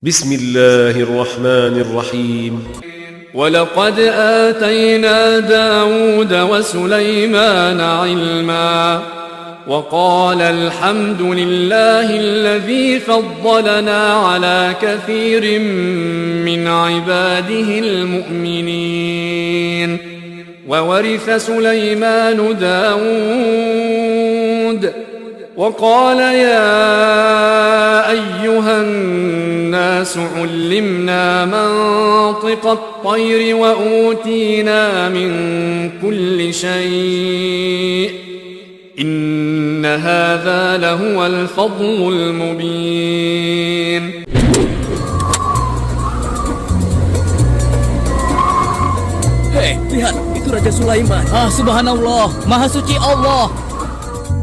بسم الله الرحمن الرحيم ولقد آتينا داود وسليمان علما وقال الحمد لله الذي فضلنا على كثير من عباده المؤمنين وورث سليمان داود وقال يا أيها الناس علمنا منطق الطير وأوتينا من كل شيء إن هذا لهو الفضل المبين. Hei, lihat, itu Raja Sulaiman. Subhanallah, Maha Suci Allah.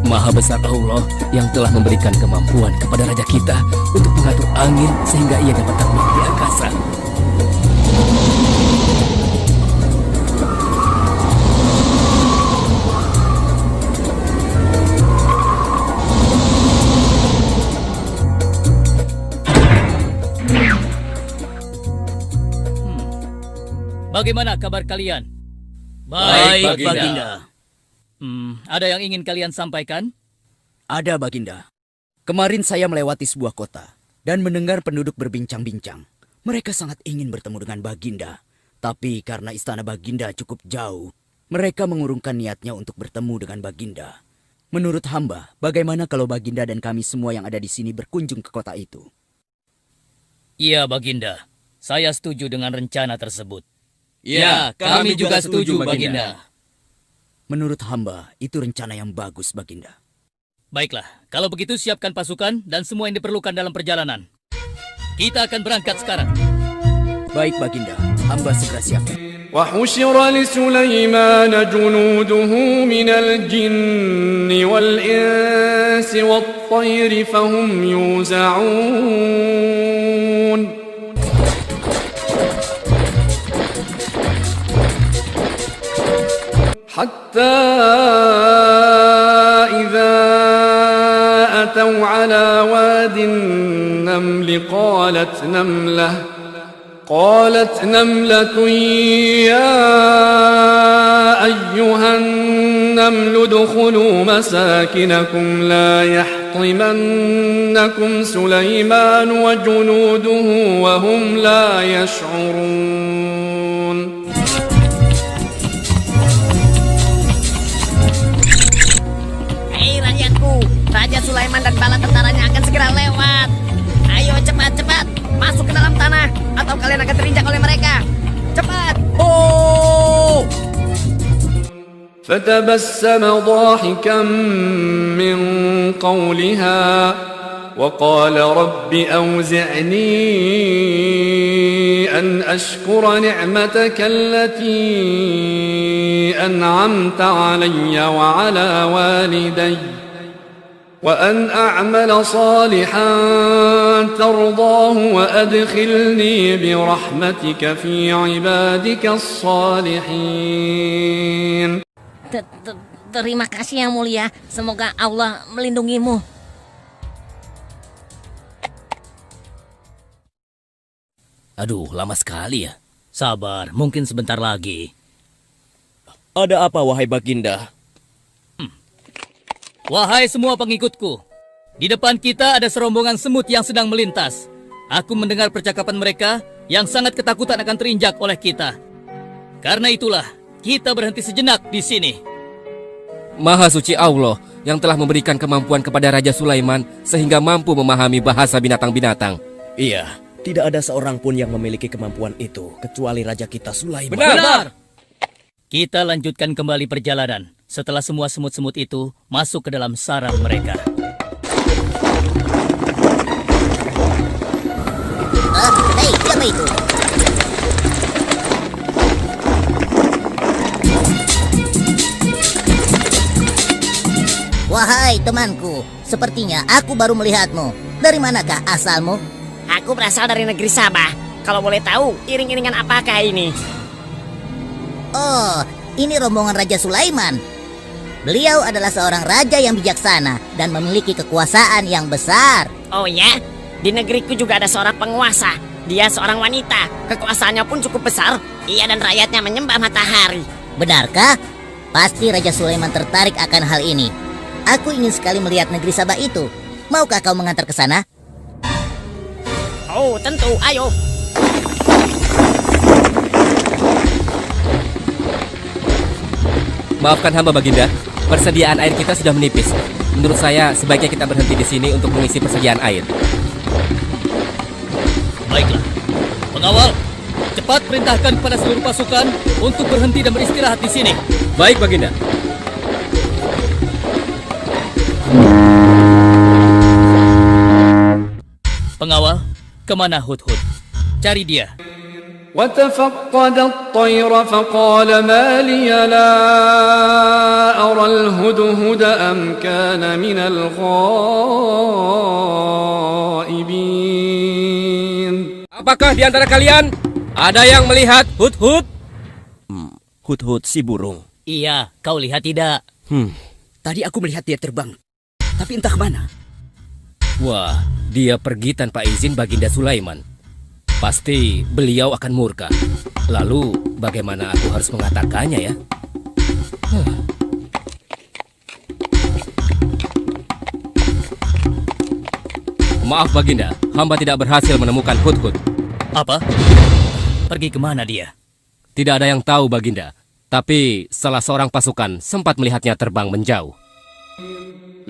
Maha besar Allah yang telah memberikan kemampuan kepada raja kita untuk mengatur angin sehingga ia dapat terbang di angkasa. Bagaimana kabar kalian? Baik, Baginda. Ada yang ingin kalian sampaikan? Ada, Baginda. Kemarin saya melewati sebuah kota dan mendengar penduduk berbincang-bincang. Mereka sangat ingin bertemu dengan Baginda. Tapi karena istana Baginda cukup jauh, mereka mengurungkan niatnya untuk bertemu dengan Baginda. Menurut hamba, bagaimana kalau Baginda dan kami semua yang ada di sini berkunjung ke kota itu? Iya, Baginda. Saya setuju dengan rencana tersebut. Ya, kami juga setuju, Baginda. Menurut hamba, itu rencana yang bagus, Baginda. Baiklah, kalau begitu siapkan pasukan dan semua yang diperlukan dalam perjalanan. Kita akan berangkat sekarang. Baik, Baginda. Hamba segera siapkan. وحشر لسليمان جنوده من الجن والإنس والطير فهم يوزعون حتى إذا أتوا على واد النمل قالت نملة يا أيها النمل ادخلوا مساكنكم لا يحطمنكم سليمان وجنوده وهم لا يشعرون. Raja Sulaiman dan bala tentaranya akan segera lewat. Ayo cepat-cepat masuk ke dalam tanah atau kalian akan terinjak oleh mereka. Cepat. Oh! فتبسم ضاحكا من قولها وقال رب أوزعني أن أشكر نعمتك التي أنعمت علي وعلى والدي وأن أعمل صالحا ترضاه وأدخلني برحمتك في عبادك الصالحين. Terima kasih yang mulia. Semoga Allah melindungimu. Aduh, lama sekali ya. Sabar, mungkin sebentar lagi. Ada apa, wahai Baginda? Wahai semua pengikutku, di depan kita ada serombongan semut yang sedang melintas. Aku mendengar percakapan mereka yang sangat ketakutan akan terinjak oleh kita. Karena itulah, kita berhenti sejenak di sini. Maha Suci Allah yang telah memberikan kemampuan kepada Raja Sulaiman sehingga mampu memahami bahasa binatang-binatang. Iya, tidak ada seorang pun yang memiliki kemampuan itu kecuali Raja kita Sulaiman. Benar! Kita lanjutkan kembali perjalanan setelah semua semut-semut itu masuk ke dalam sarang mereka. Hei, siapa itu? Wahai temanku, sepertinya aku baru melihatmu. Dari manakah asalmu? Aku berasal dari negeri Sabah. Kalau boleh tahu, iring-iringan apakah ini? Oh, ini rombongan Raja Sulaiman. Beliau adalah seorang raja yang bijaksana dan memiliki kekuasaan yang besar. Oh ya? Di negeriku juga ada seorang penguasa. Dia seorang wanita. Kekuasaannya pun cukup besar. Ia dan rakyatnya menyembah matahari. Benarkah? Pasti Raja Sulaiman tertarik akan hal ini. Aku ingin sekali melihat negeri Sabah itu. Maukah kau mengantar ke sana? Oh, tentu. Ayo. Maafkan hamba Baginda, persediaan air kita sudah menipis. Menurut saya sebaiknya kita berhenti di sini untuk mengisi persediaan air. Baiklah. Pengawal, cepat perintahkan kepada seluruh pasukan untuk berhenti dan beristirahat di sini. Baik Baginda. Pengawal, kemana Hudhud? Cari dia. وتفقد الطير فقال ما لي لا أرى الهدهد أم كان من الغائبين. Apakah di antara kalian ada yang melihat Hudhud? Hudhud si burung. Iya, kau lihat tidak? Tadi aku melihat dia terbang, tapi entah kemana. Wah, dia pergi tanpa izin Baginda Sulaiman. Pasti beliau akan murka. Lalu bagaimana aku harus mengatakannya ya? Maaf Baginda, hamba tidak berhasil menemukan Hudhud. Apa? Pergi kemana dia? Tidak ada yang tahu Baginda. Tapi salah seorang pasukan sempat melihatnya terbang menjauh.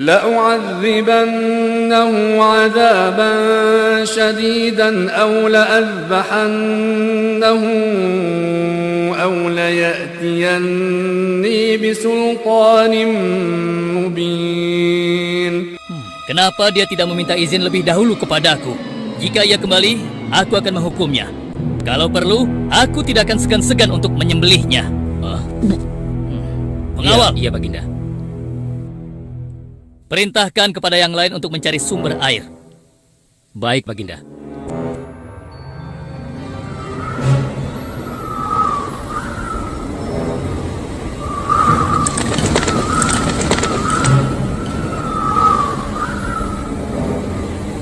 لأعذبنه عذابا شديدا أو لأذبحنه أو ليأتيني بسلطان مبين. Kenapa dia tidak meminta izin lebih dahulu kepadaku? Jika ia kembali, aku akan menghukumnya. Kalau perlu, aku tidak akan segan-segan untuk menyembelihnya. Pengawal, Iya Baginda. perintahkan kepada yang lain untuk mencari sumber air. Baik Baginda.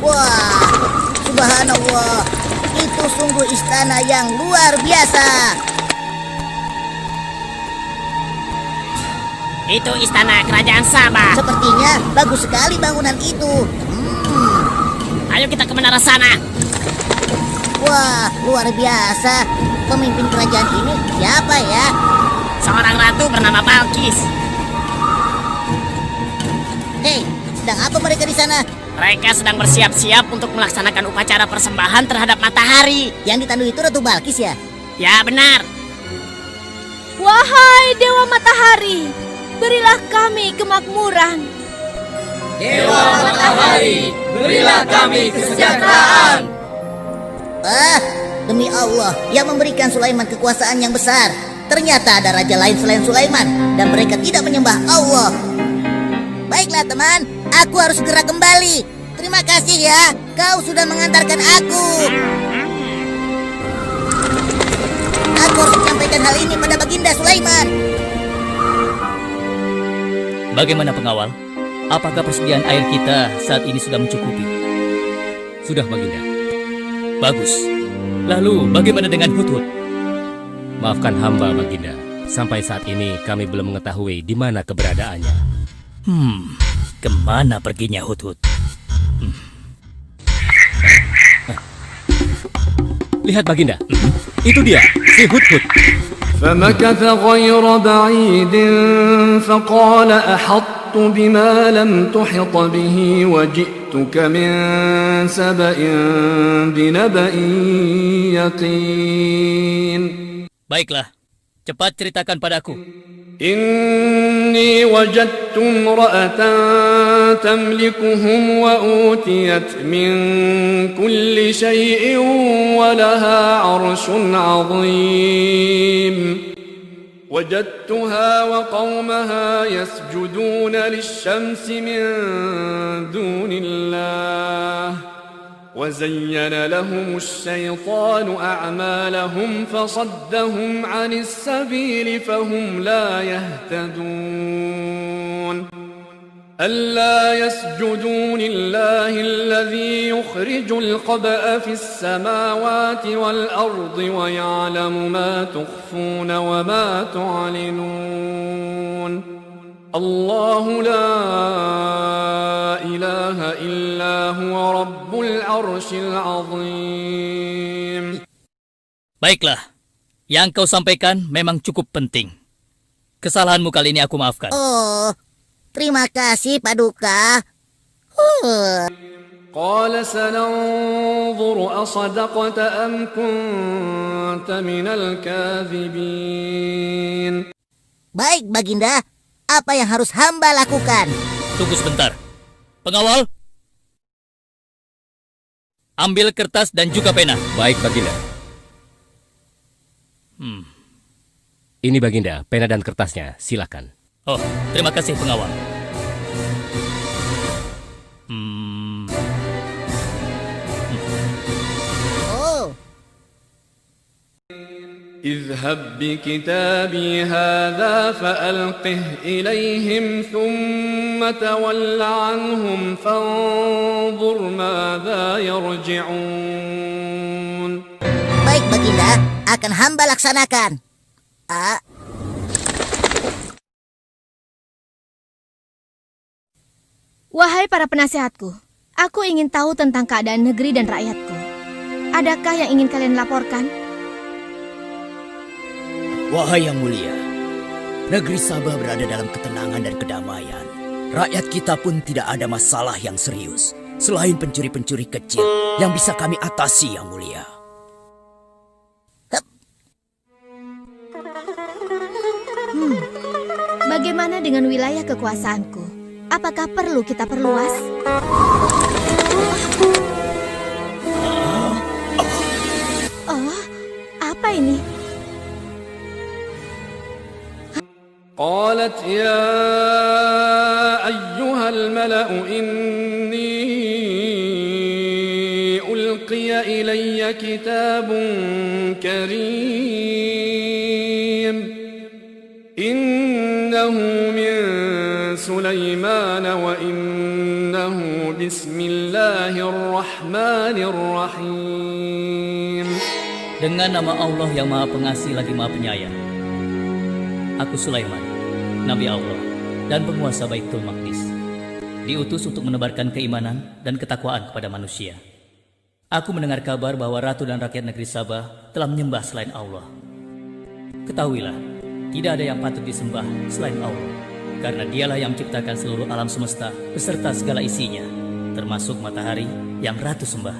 Wah, subhanallah. Itu sungguh istana yang luar biasa. Itu istana kerajaan Sabah. Sepertinya bagus sekali bangunan itu. Ayo kita ke menara sana. Wah, luar biasa. Pemimpin kerajaan ini siapa ya? Seorang ratu bernama Balkis. Hei, sedang apa mereka di sana? Mereka sedang bersiap-siap untuk melaksanakan upacara persembahan terhadap matahari. Yang ditandu itu Ratu Balkis ya? Ya benar. Wahai Dewa Matahari, berilah kami kemakmuran. Dewa Matahari, berilah kami kesejahteraan. Demi Allah yang memberikan Sulaiman kekuasaan yang besar. Ternyata ada raja lain selain Sulaiman dan mereka tidak menyembah Allah. Baiklah teman, aku harus segera kembali. Terima kasih ya, kau sudah mengantarkan aku. Aku harus menyampaikan hal ini pada Baginda Sulaiman. Bagaimana pengawal? Apakah persediaan air kita saat ini sudah mencukupi? Sudah Baginda. Bagus. Lalu bagaimana dengan Hudhud? Maafkan hamba Baginda. Sampai saat ini kami belum mengetahui di mana keberadaannya. Kemana perginya Hudhud? Lihat Baginda. Itu dia, si Hudhud. فمكث غير بعيد فقال أحطت بما لم تحط به وجئتك من سبأ بنبأ يقين. Baiklah, cepat ceritakan padaku. إني وجدت امرأة تملكهم وأوتيت من كل شيء ولها عرش عظيم وجدتها وقومها يسجدون للشمس من دون الله وزين لهم الشيطان أعمالهم فصدهم عن السبيل فهم لا يهتدون ألا يسجدوا لله الذي يخرج الخبأ في السماوات والأرض ويعلم ما تخفون وما تعلنون الله لا إله إلا هو رب العرش العظيم. Baiklah, yang kau sampaikan memang cukup penting. Kesalahanmu kali ini aku maafkan. Oh, terima kasih Paduka. قال سننظر أصدقت أم كنت من الكاذبين. Baik Baginda, apa yang harus hamba lakukan? Tunggu sebentar. Pengawal, ambil kertas dan juga pena. Baik, Baginda. Ini Baginda, pena dan kertasnya. Silakan. Oh, terima kasih pengawal. Oh, اذهب بكتابي هذا فألقه إليهم ثم تول عنهم فانظر ماذا يرجعون. baik Baginda, akan hamba laksanakan. Wahai para penasehatku, aku ingin tahu tentang keadaan negeri dan rakyatku. Adakah yang ingin kalian laporkan? Wahai yang mulia, negeri Sabah berada dalam ketenangan dan kedamaian. Rakyat kita pun tidak ada masalah yang serius, selain pencuri-pencuri kecil yang bisa kami atasi yang mulia. Bagaimana dengan wilayah kekuasaanku? Apakah perlu kita perluas? Oh, apa ini? قالت يا أيها الملأ إني ألقي إلي كتاب كريم إنه من سليمان وإنه بسم الله الرحمن الرحيم. Dengan nama Allah yang Maha Pengasih lagi Maha Penyayang. Aku Sulaiman, Nabi Allah dan penguasa Baitul Maqdis, diutus untuk menebarkan keimanan dan ketakwaan kepada manusia. Aku mendengar kabar bahwa ratu dan rakyat negeri Sabah telah menyembah selain Allah. Ketahuilah, tidak ada yang patut disembah selain Allah, karena dialah yang menciptakan seluruh alam semesta beserta segala isinya, termasuk matahari yang ratu sembah.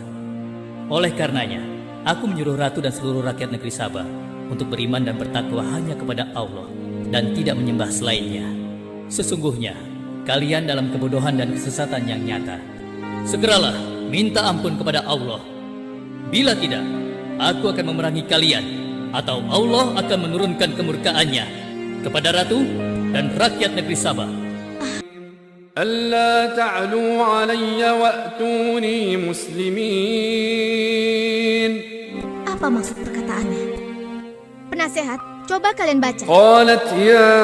Oleh karenanya, aku menyuruh ratu dan seluruh rakyat negeri Sabah untuk beriman dan bertakwa hanya kepada Allah dan tidak menyembah selainnya. Sesungguhnya, kalian dalam kebodohan dan kesesatan yang nyata. Segeralah minta ampun kepada Allah. Bila tidak, aku akan memerangi kalian, atau Allah akan menurunkan kemurkaannya kepada ratu dan rakyat negeri Sabah. ألا تعلوا علي وأتوني مسلمين. Apa maksud perkataannya? Penasehat, coba kalian baca. قالت يا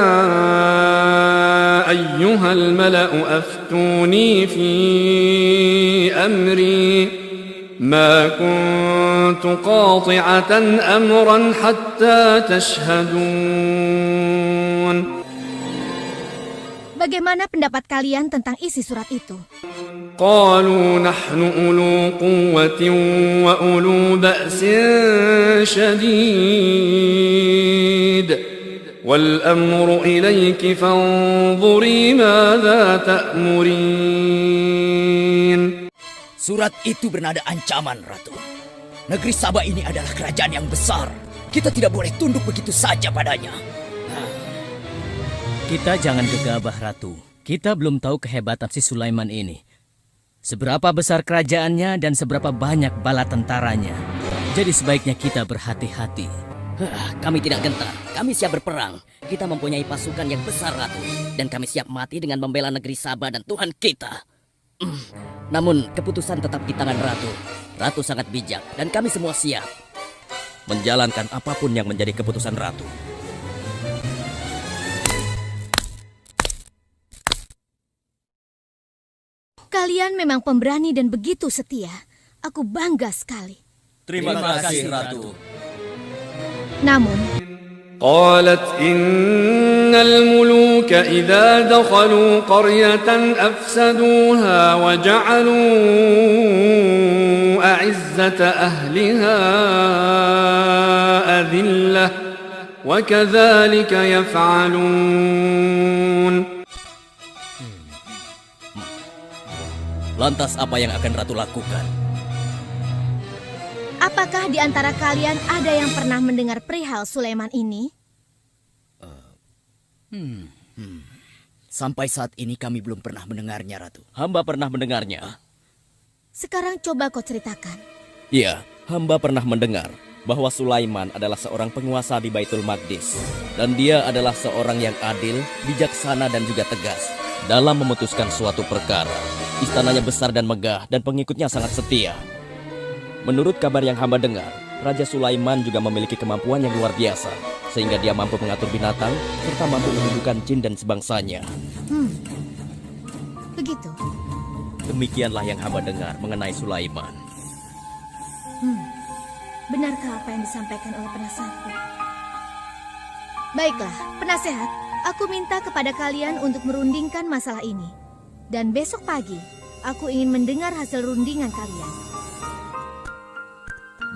أيها الملأ أفتوني في أمري ما كنت قاطعة أمرا حتى تشهدون. Bagaimana pendapat kalian tentang isi surat itu? قالوا نحن أولو قوة وأولو بأس شديد والأمر إليك فانظري ماذا تأمرين. Surat itu bernada ancaman, Ratu. Negeri Sabah ini adalah kerajaan yang besar. Kita tidak boleh tunduk begitu saja padanya. Kita jangan gegabah, Ratu. Kita belum tahu kehebatan si Sulaiman ini. Seberapa besar kerajaannya dan seberapa banyak bala tentaranya. Jadi sebaiknya kita berhati-hati. Kami tidak gentar. Kami siap berperang. Kita mempunyai pasukan yang besar, Ratu. Dan kami siap mati dengan membela negeri Sabah dan Tuhan kita. Namun keputusan tetap di tangan Ratu. Ratu sangat bijak dan kami semua siap menjalankan apapun yang menjadi keputusan Ratu. Kalian memang pemberani dan begitu setia. Aku bangga sekali. Terima kasih, Ratu. Namun, قالت إن الملوك إذا دخلوا قرية أفسدوها وجعلوا أعزة أهلها أذلة وكذلك يفعلون. Lantas apa yang akan Ratu lakukan? apakah di antara kalian ada yang pernah mendengar perihal Sulaiman ini? Sampai saat ini kami belum pernah mendengarnya, Ratu. Hamba pernah mendengarnya. Sekarang coba kau ceritakan. Iya, hamba pernah mendengar bahwa Sulaiman adalah seorang penguasa di Baitul Maqdis. Dan dia adalah seorang yang adil, bijaksana dan juga tegas dalam memutuskan suatu perkara. Istananya besar dan megah dan pengikutnya sangat setia. Menurut kabar yang hamba dengar, Raja Sulaiman juga memiliki kemampuan yang luar biasa, sehingga dia mampu mengatur binatang serta mampu menundukkan jin dan sebangsanya. Begitu. Demikianlah yang hamba dengar mengenai Sulaiman. Benarkah apa yang disampaikan oleh penasehatku? Baiklah, penasehat, aku minta kepada kalian untuk merundingkan masalah ini. Dan besok pagi, aku ingin mendengar hasil rundingan kalian.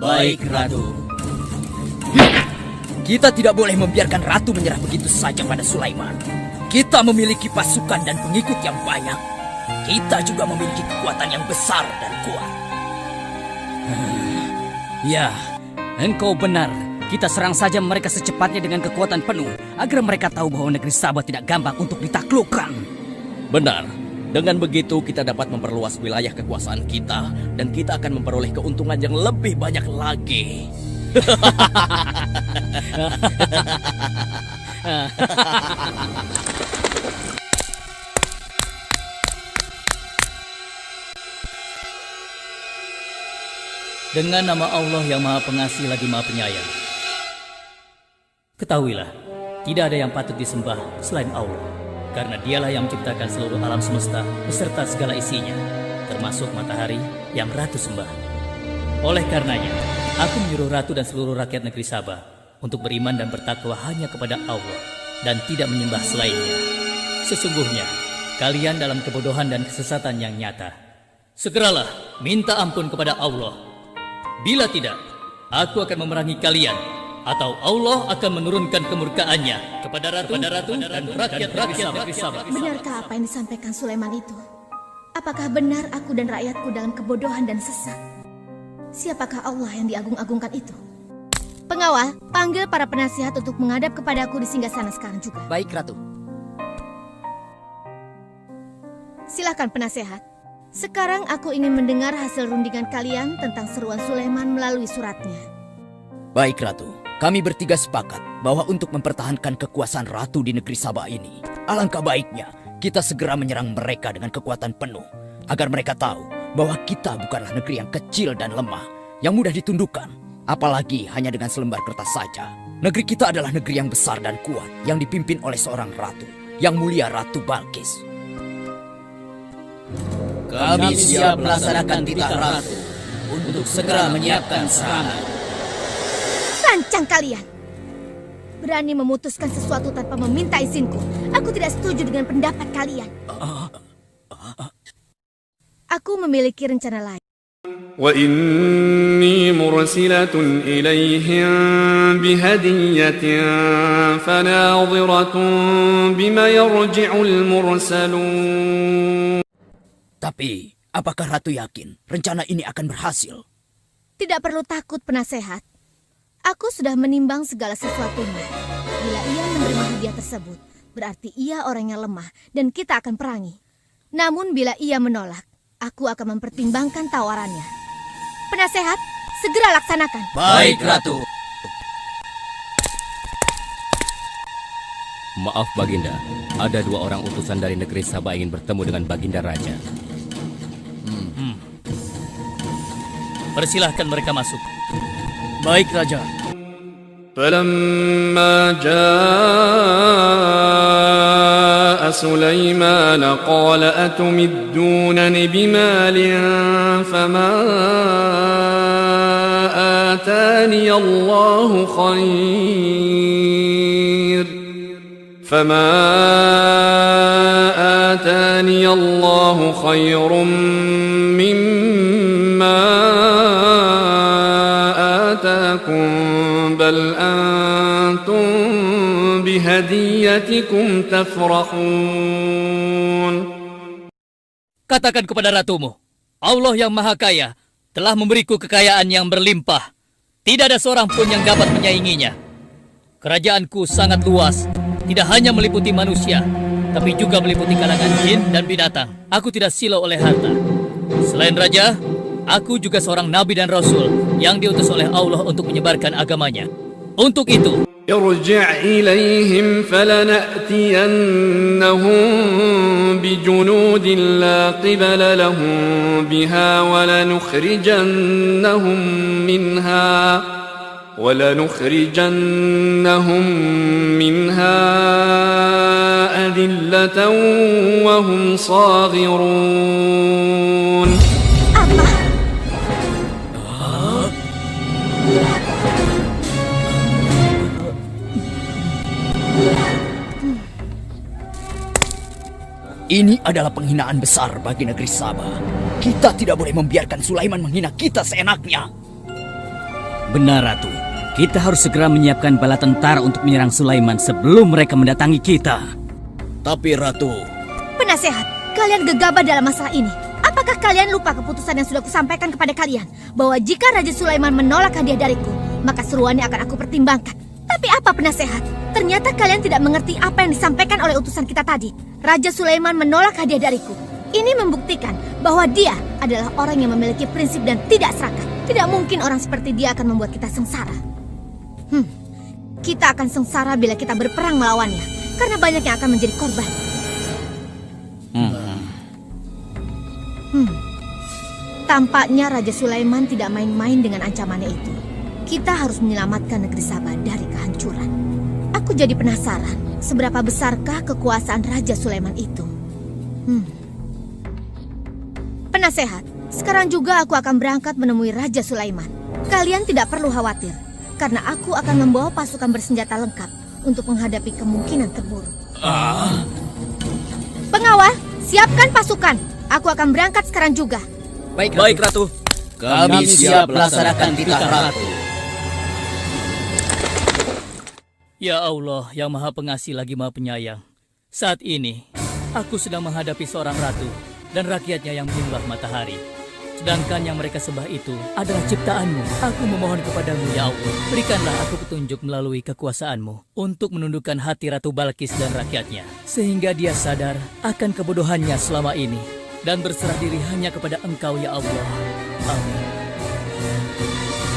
Baik, Ratu. Kita tidak boleh membiarkan Ratu menyerah begitu saja pada Sulaiman. Kita memiliki pasukan dan pengikut yang banyak. Kita juga memiliki kekuatan yang besar dan kuat. Ya, engkau benar. Kita serang saja mereka secepatnya dengan kekuatan penuh, agar mereka tahu bahwa negeri Sabah tidak gampang untuk ditaklukkan. Benar. Dengan begitu kita dapat memperluas wilayah kekuasaan kita dan kita akan memperoleh keuntungan yang lebih banyak lagi. Dengan nama Allah yang Maha Pengasih lagi Maha Penyayang. Ketahuilah, tidak ada yang patut disembah selain Allah. Karena dialah yang menciptakan seluruh alam semesta beserta segala isinya, termasuk matahari yang Ratu sembah. Oleh karenanya, aku menyuruh Ratu dan seluruh rakyat negeri Sabah untuk beriman dan bertakwa hanya kepada Allah dan tidak menyembah selainnya. Sesungguhnya, kalian dalam kebodohan dan kesesatan yang nyata. Segeralah minta ampun kepada Allah. Bila tidak, aku akan memerangi kalian, atau Allah akan menurunkan kemurkaannya kepada Ratu dan rakyat-rakyat Sabah. Benarkah apa yang disampaikan Sulaiman itu? Apakah benar aku dan rakyatku dalam kebodohan dan sesat? Siapakah Allah yang diagung-agungkan itu? Pengawal, panggil para penasihat untuk menghadap kepadaku di singgasana sekarang juga. Baik, Ratu. Silakan penasehat. Sekarang aku ingin mendengar hasil rundingan kalian tentang seruan Sulaiman melalui suratnya. Baik, Ratu. Kami bertiga sepakat bahwa untuk mempertahankan kekuasaan Ratu di negeri Sabah ini, alangkah baiknya kita segera menyerang mereka dengan kekuatan penuh, agar mereka tahu bahwa kita bukanlah negeri yang kecil dan lemah, yang mudah ditundukkan, apalagi hanya dengan selembar kertas saja. Negeri kita adalah negeri yang besar dan kuat, yang dipimpin oleh seorang ratu, yang mulia Ratu Balkis. Kami siap melaksanakan titah Ratu untuk segera menyiapkan serangan. Lancang kalian! Berani memutuskan sesuatu tanpa meminta izinku. Aku tidak setuju dengan pendapat kalian. Aku memiliki rencana lain. وإني مرسلة إليهم بهدية فناظرة بما يرجع المرسلون. Tapi, apakah Ratu yakin rencana ini akan berhasil? Tidak perlu takut, penasehat. Aku sudah menimbang segala sesuatunya. Bila ia menerima hadiah tersebut, berarti ia orang yang lemah dan kita akan perangi. Namun bila ia menolak, aku akan mempertimbangkan tawarannya. Penasehat, segera laksanakan. Baik, Ratu. Maaf Baginda, ada 2 orang utusan dari negeri Sabah ingin bertemu dengan Baginda Raja. Persilahkan mereka masuk. Baik, Raja. فلما جاء سليمان قال أتمدونني بمال فما آتاني الله خير مما آتاكم بل أنتم بهديتكم تفرحون. Katakan kepada ratumu, Allah yang Maha Kaya telah memberiku kekayaan yang berlimpah. Tidak ada seorang pun yang dapat menyainginya. Kerajaanku sangat luas, tidak hanya meliputi manusia, tapi juga meliputi kalangan jin dan binatang. Aku tidak silau oleh harta. Selain raja, aku juga seorang nabi dan rasul yang diutus oleh Allah untuk menyebarkan agamanya. Untuk itu, ارجع إليهم فلنأتينهم بجنود لا قبل لهم بها ولنخرجنهم منها أذلة وهم صاغرون. Ini adalah penghinaan besar bagi negeri Sabah. Kita tidak boleh membiarkan Sulaiman menghina kita seenaknya. Benar, Ratu. Kita harus segera menyiapkan bala tentara untuk menyerang Sulaiman sebelum mereka mendatangi kita. Tapi Ratu... Penasehat, kalian gegabah dalam masalah ini. Apakah kalian lupa keputusan yang sudah kusampaikan kepada kalian? Bahwa jika Raja Sulaiman menolak hadiah dariku, maka seruannya akan aku pertimbangkan. Tapi apa penasehat? Ternyata kalian tidak mengerti apa yang disampaikan oleh utusan kita tadi. Raja Sulaiman menolak hadiah dariku. Ini membuktikan bahwa dia adalah orang yang memiliki prinsip dan tidak serakah. Tidak mungkin orang seperti dia akan membuat kita sengsara. Kita akan sengsara bila kita berperang melawannya, karena banyak yang akan menjadi korban. Tampaknya Raja Sulaiman tidak main-main dengan ancamannya itu. Kita harus menyelamatkan negeri Sabah dari kehancuran. Aku jadi penasaran, seberapa besarkah kekuasaan Raja Sulaiman itu? Penasehat, sekarang juga aku akan berangkat menemui Raja Sulaiman. Kalian tidak perlu khawatir, karena aku akan membawa pasukan bersenjata lengkap untuk menghadapi kemungkinan terburuk. Pengawal, siapkan pasukan. Aku akan berangkat sekarang juga. Baik, Ratu. Kami siap melaksanakan titah Ratu. Ya Allah yang Maha Pengasih lagi Maha Penyayang, saat ini aku sedang menghadapi seorang ratu dan rakyatnya yang menyembah matahari. Sedangkan yang mereka sembah itu adalah ciptaanmu. Aku memohon kepadamu ya Allah, berikanlah aku petunjuk melalui kekuasaanmu untuk menundukkan hati Ratu Balkis dan rakyatnya, sehingga dia sadar akan kebodohannya selama ini dan berserah diri hanya kepada Engkau ya Allah. Amin.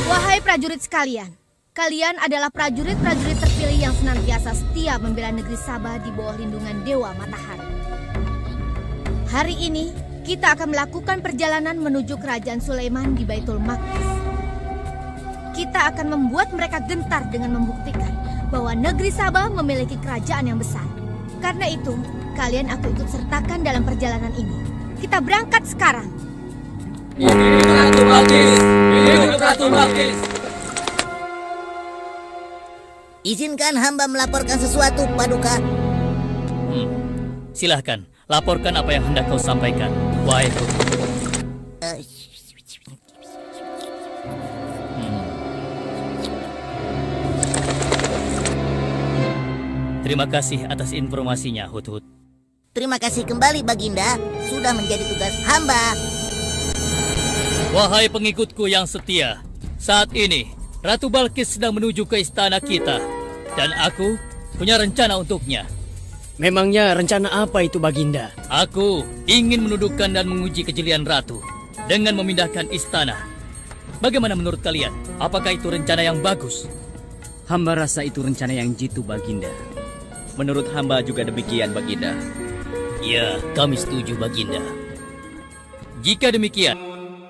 Wahai prajurit sekalian, kalian adalah prajurit-prajurit terpilih yang senantiasa setia membela negeri Sabah di bawah lindungan Dewa Matahari. Hari ini, kita akan melakukan perjalanan menuju kerajaan Sulaiman di Baitul Maqdis. Kita akan membuat mereka gentar dengan membuktikan bahwa negeri Sabah memiliki kerajaan yang besar. Karena itu, kalian aku ikut sertakan dalam perjalanan ini. Kita berangkat sekarang. Hidup Ratu Balkis! Hidup Ratu Balkis! Izinkan hamba melaporkan sesuatu, Paduka. Silahkan, laporkan apa yang hendak kau sampaikan, wahai Guru. Terima kasih atas informasinya, Hudhud. Terima kasih kembali, Baginda. Sudah menjadi tugas hamba. Wahai pengikutku yang setia, saat ini Ratu Balkis sedang menuju ke istana kita, dan aku punya rencana untuknya. Memangnya rencana apa itu, Baginda? Aku ingin menundukkan dan menguji kejelian Ratu dengan memindahkan istana. Bagaimana menurut kalian? Apakah itu rencana yang bagus? Hamba rasa itu rencana yang jitu, Baginda. Menurut hamba juga demikian, Baginda. Ya, kami setuju, Baginda. Jika demikian,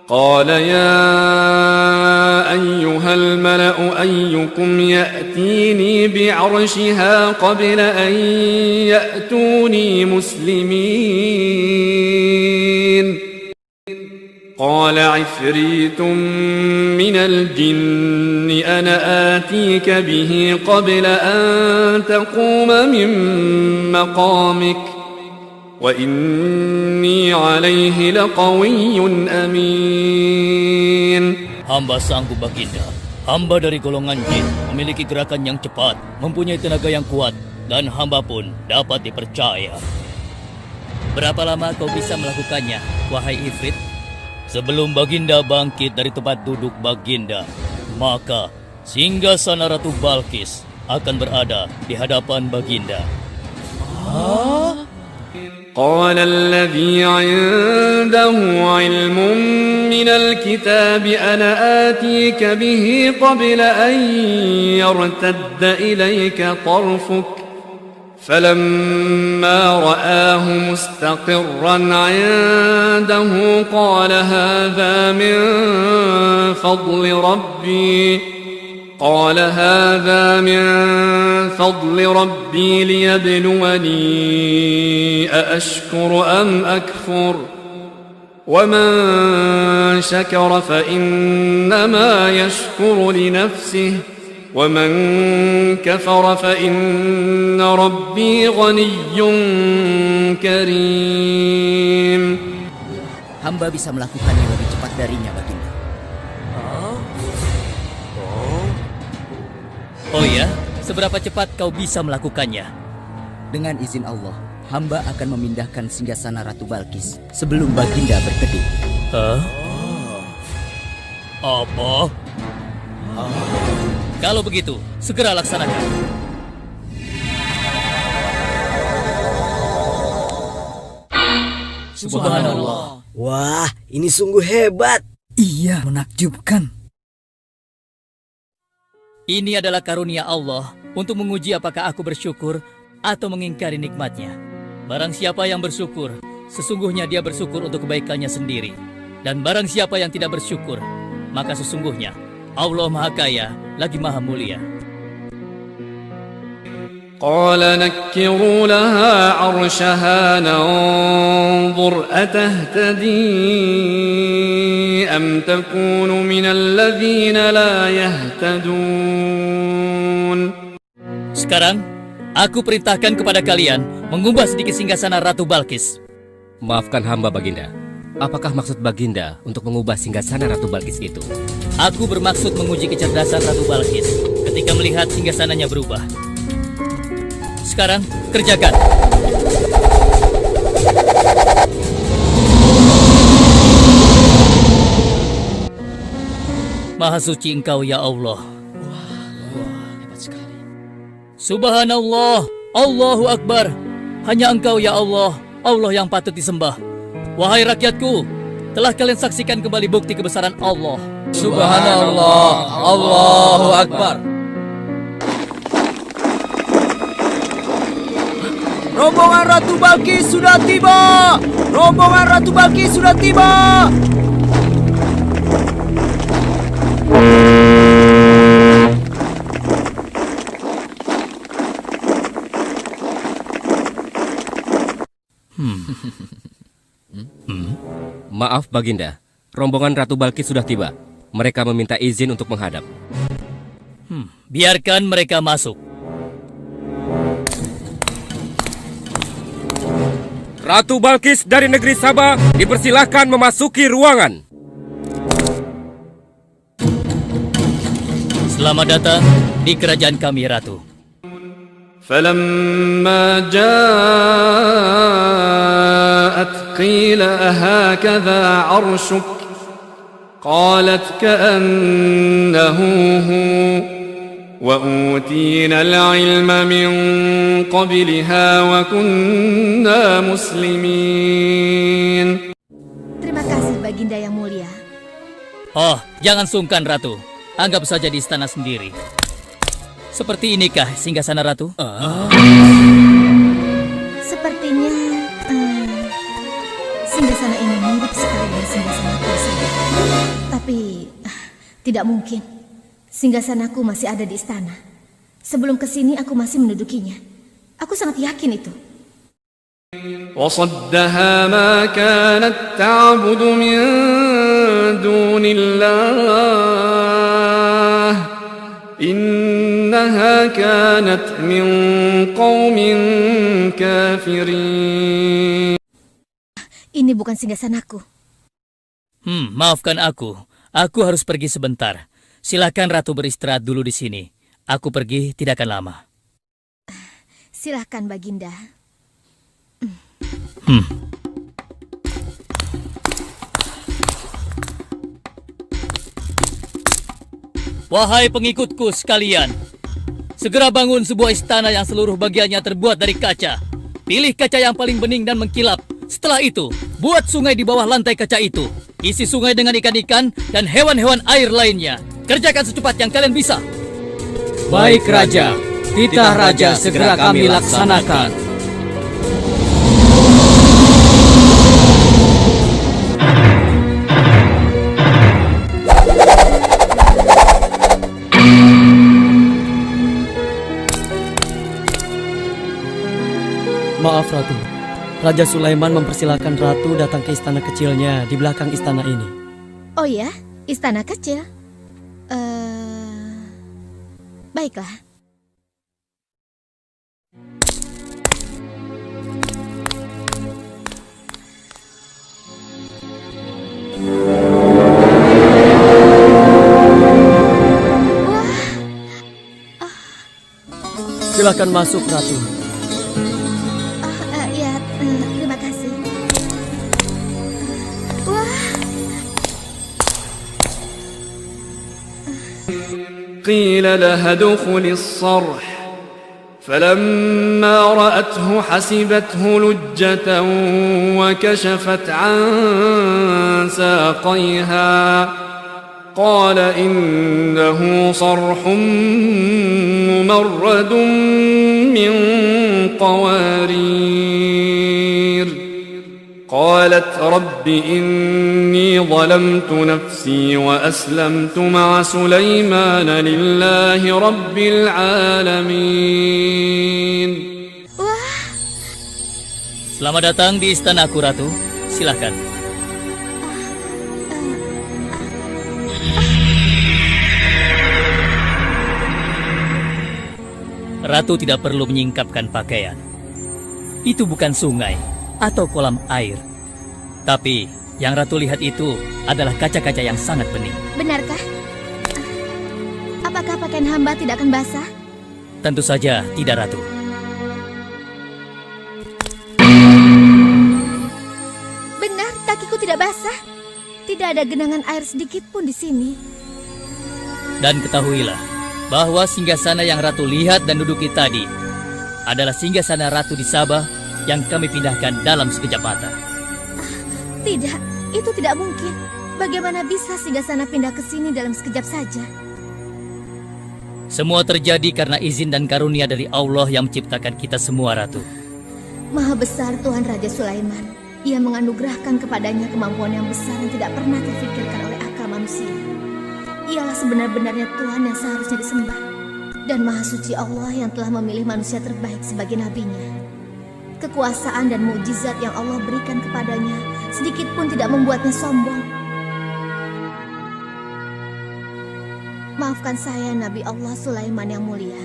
قال يا أيها الملأ أيكم يأتيني بعرشها قبل أن يأتوني مسلمين قال عفريت من الجن أنا آتيك به قبل أن تقوم من مقامك وإني عليه لقوي أمين. Hamba sanggup Baginda. Hamba dari golongan jin, memiliki gerakan yang cepat, mempunyai tenaga yang kuat, dan hamba pun dapat dipercaya. Berapa lama kau bisa melakukannya, wahai Ifrit? Sebelum Baginda bangkit dari tempat duduk Baginda, maka singgasana Ratu Balkis akan berada di hadapan Baginda. قال الذي عنده علم من الكتاب أنا آتيك به قبل أن يرتد إليك طرفك فلما رآه مستقرا عنده قال هذا من فضل ربي ليبلوني أأشكر أم أكفر ومن شكر فإنما يشكر لنفسه ومن كفر فإن ربي غني كريم. Hamba bisa melakukannya lebih cepat darinya, Baginda. Oh ya? Seberapa cepat kau bisa melakukannya? Dengan izin Allah, hamba akan memindahkan singgasana Ratu Balkis sebelum Baginda berteduh. Hah? Apa? Kalau begitu, segera laksanakan. Subhanallah. Wah, ini sungguh hebat. Iya, menakjubkan. Ini adalah karunia Allah untuk menguji apakah aku bersyukur atau mengingkari nikmatnya. Barang siapa yang bersyukur, sesungguhnya dia bersyukur untuk kebaikannya sendiri. Dan barang siapa yang tidak bersyukur, maka sesungguhnya Allah Maha Kaya lagi Maha Mulia. قال نكروا لها عرشها ننظر أتهتدي أم تكون من الذين لا يهتدون. Sekarang, aku perintahkan kepada kalian mengubah sedikit singgasana Ratu Balkis. Maafkan hamba Baginda. Apakah maksud Baginda untuk mengubah singgasana Ratu Balkis itu? Aku bermaksud menguji kecerdasan Ratu Balkis ketika melihat singgasananya berubah. Sekarang, kerjakan. Maha suci Engkau ya Allah. Hebat sekali. Subhanallah, Allahu Akbar. Hanya Engkau ya Allah, Allah yang patut disembah. Wahai rakyatku, telah kalian saksikan kembali bukti kebesaran Allah. Subhanallah, Allahu Akbar. Rombongan Ratu Balkis sudah tiba. Rombongan Ratu Balkis sudah tiba. Maaf Baginda, rombongan Ratu Balkis sudah tiba. Mereka meminta izin untuk menghadap. Biarkan mereka masuk. Ratu Balkis dari negeri Sabah dipersilahkan memasuki ruangan. Selamat datang di kerajaan kami, Ratu. فلما جاءت قيل أهكذا عرشك قالت كأنه هو وأوتينا العلم من قبلها وكنا مسلمين. Terima kasih Baginda yang mulia. Oh, jangan sungkan, Ratu. Anggap saja di istana sendiri. Seperti inikah singgasana Ratu? Sepertinya singgasana ini mirip sekali dengan singgasana Kusi. Tidak mungkin. Singgasanaku masih ada di istana. Sebelum kesini aku masih mendudukinya. Aku sangat yakin itu. وصدها ما كانت تعبد من دون الله إنها كانت من قوم كافرين. Ini bukan singgasanaku. Maafkan aku. Aku harus pergi sebentar. Silakan Ratu beristirahat dulu di sini. Aku pergi tidak akan lama. Silahkan Baginda. Wahai pengikutku sekalian, segera bangun sebuah istana yang seluruh bagiannya terbuat dari kaca. Pilih kaca yang paling bening dan mengkilap. Setelah itu, buat sungai di bawah lantai kaca itu. Isi sungai dengan ikan-ikan dan hewan-hewan air lainnya. Kerjakan secepat yang kalian bisa. Baik Raja, titah Raja segera kami laksanakan. Maaf Ratu, Raja Sulaiman mempersilahkan Ratu datang ke istana kecilnya di belakang istana ini. Oh ya, istana kecil? Baiklah. Silakan masuk Ratu. Terima kasih. Wah. قيل لها ادخل الصرح فلما رأته حسبته لجة وكشفت عن ساقيها قال إنه صرح ممرد من قوارير قالت رب إني ظلمت نفسي وأسلمت مع سليمان لله رب العالمين. Selamat datang di istanaku, Ratu. Silakan. Ratu tidak perlu menyingkapkan pakaian. Itu bukan sungai atau kolam air. Tapi yang Ratu lihat itu adalah kaca-kaca yang sangat bening. Benarkah? Apakah pakaian hamba tidak akan basah? Tentu saja tidak, Ratu. Benar, kakiku tidak basah. Tidak ada genangan air sedikit pun di sini. Dan ketahuilah bahwa singgasana yang Ratu lihat dan duduki tadi adalah singgasana Ratu di Sabah yang kami pindahkan dalam sekejap mata. Tidak, itu tidak mungkin. Bagaimana bisa singgasana pindah ke sini dalam sekejap saja? Semua terjadi karena izin dan karunia dari Allah yang menciptakan kita semua, Ratu. Maha besar Tuhan Raja Sulaiman. Ia menganugerahkan kepadanya kemampuan yang besar yang tidak pernah terfikirkan oleh akal manusia. Ialah sebenar-benarnya Tuhan yang seharusnya disembah. Dan Maha Suci Allah yang telah memilih manusia terbaik sebagai nabinya. Kekuasaan dan mukjizat yang Allah berikan kepadanya sedikit pun tidak membuatnya sombong. Maafkan saya, Nabi Allah Sulaiman yang mulia.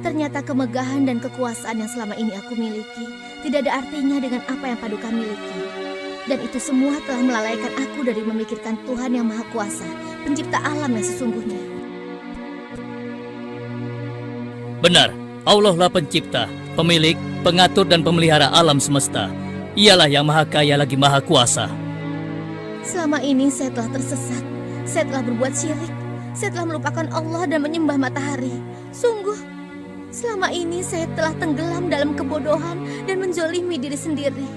Ternyata kemegahan dan kekuasaan yang selama ini aku miliki tidak ada artinya dengan apa yang Paduka miliki. Dan itu semua telah melalaikan aku dari memikirkan Tuhan yang Maha Kuasa, pencipta alam yang sesungguhnya. Benar, Allah lah pencipta, pemilik, pengatur dan pemelihara alam semesta. Ialah yang maha kaya lagi maha kuasa. Selama ini saya telah tersesat. Saya telah berbuat syirik. Saya telah melupakan Allah dan menyembah matahari. Sungguh, selama ini saya telah tenggelam dalam kebodohan dan menzolimi diri sendiri.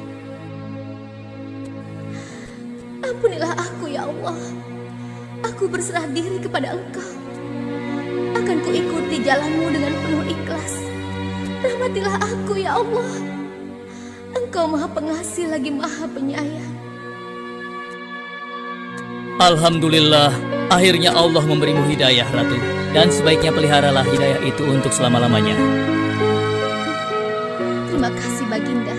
Ampunilah aku ya Allah. Aku berserah diri kepada Engkau. Akan kuikuti jalanmu dengan penuh ikhlas. Rahmatilah aku ya Allah. Engkau Maha Pengasih lagi Maha Penyayang. Alhamdulillah, Akhirnya Allah memberimu hidayah, Ratu. Dan sebaiknya peliharalah hidayah itu untuk selama-lamanya. Terima kasih, Baginda.